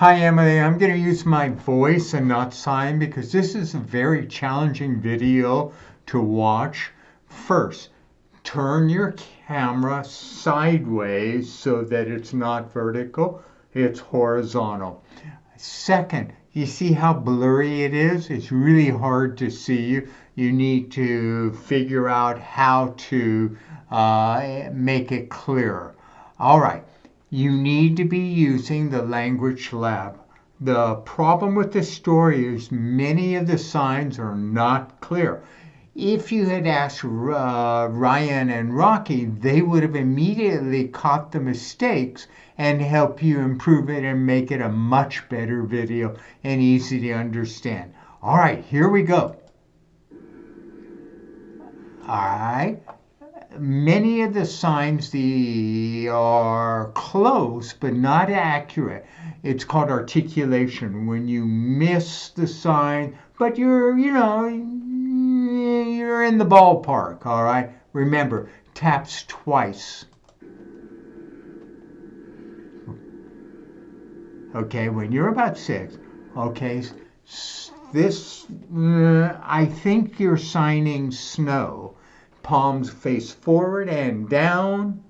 Hi, Emily. I'm going to use my voice and not sign because this is a very challenging video to watch. First, turn your camera sideways so that it's not vertical, it's horizontal. Second, you see how blurry it is? It's really hard to see you. You need to figure out how to make it clearer. All right, you need to be using the language lab. The problem with this story is many of the signs are not clear. If you had asked Ryan and Rocky, they would have immediately caught the mistakes and help you improve it and make it a much better video and easy to understand. All right, here we go. All right. Many of the signs are close but not accurate. It's called articulation when you miss the sign, but you're in the ballpark. All right. Remember, taps twice. Okay, when you're about 6. Okay, this I think you're signing snow. Palms face forward and down.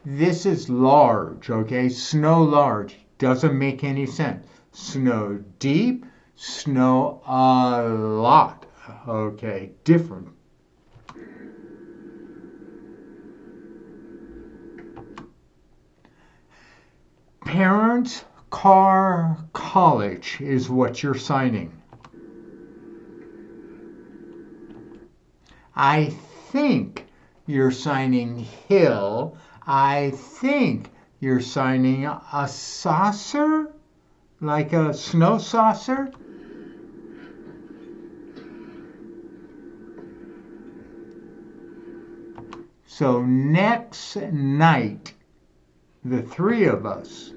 This is large, okay? Snow large. Doesn't make any sense. Snow deep, snow a lot. Okay, different. Parents, car, college is what you're signing. I think you're signing hill. I think you're signing a saucer, like a snow saucer. So next night, the 3 of us,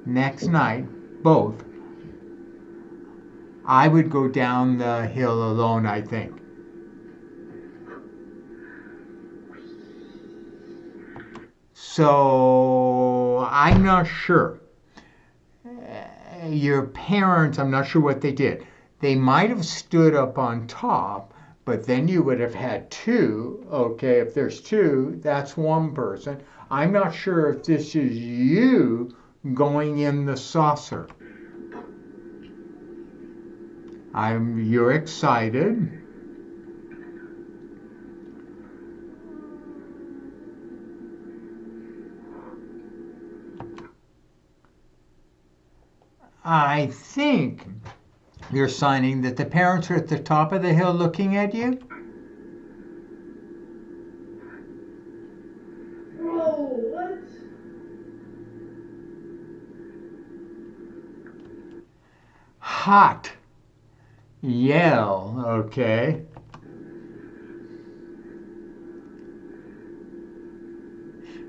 next night, both, I would go down the hill alone, I think. So I'm not sure. Your parents, I'm not sure what they did. They might have stood up on top, but then you would have had 2. Okay, if there's 2, that's one person. I'm not sure if this is you going in the saucer. You're excited. I think you're signing that the parents are at the top of the hill looking at you. Whoa, what? Hot. Yell, okay.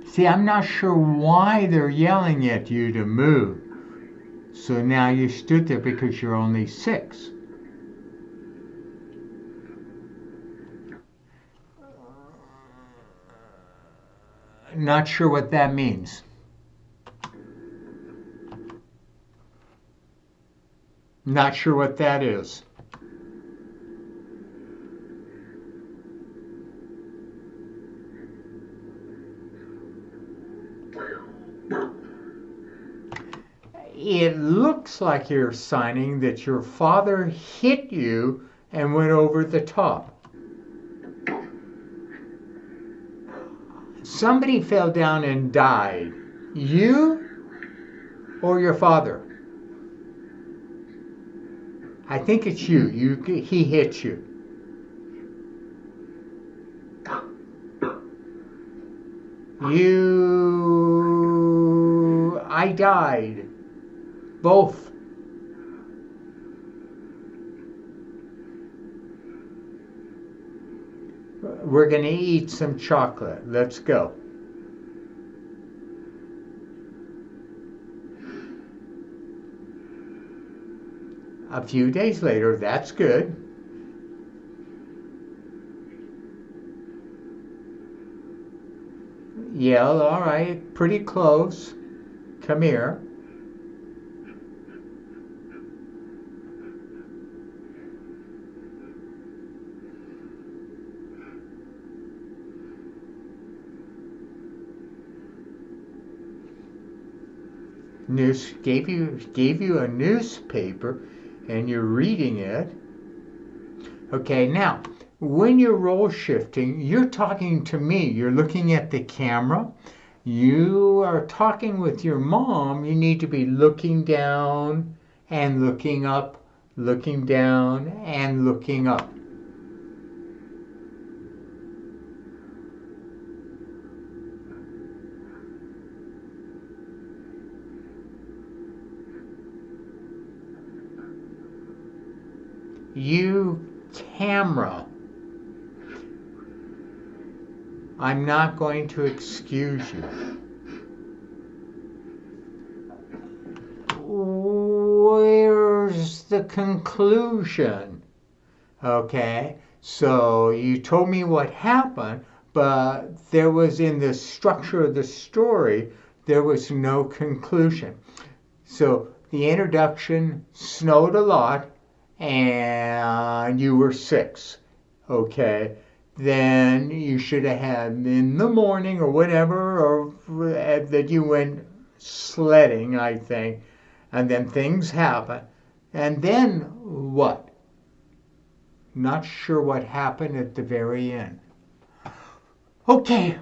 See, I'm not sure why they're yelling at you to move. So now you stood there because you're only 6. Not sure what that means. Not sure what that is. It looks like you're signing that your father hit you and went over the top. Somebody fell down and died. You or your father? I think it's you. He hit you. I died. Both. We're going to eat some chocolate. Let's go. A few days later, that's good. Yeah, all right, pretty close. Come here. Gave you a newspaper and you're reading it. Okay, now when you're role shifting, you're talking to me. You're looking at the camera. You are talking with your mom. You need to be looking down and looking up, looking down and looking up. You camera. I'm not going to excuse you. Where's the conclusion? Okay, so you told me what happened, but there was in the structure of the story, there was no conclusion. So the introduction snowed a lot and you were 6. Okay, then you should have had in the morning or whatever, or that you went sledding, I think, and then things happen. And then what? Not sure what happened at the very end. Okay,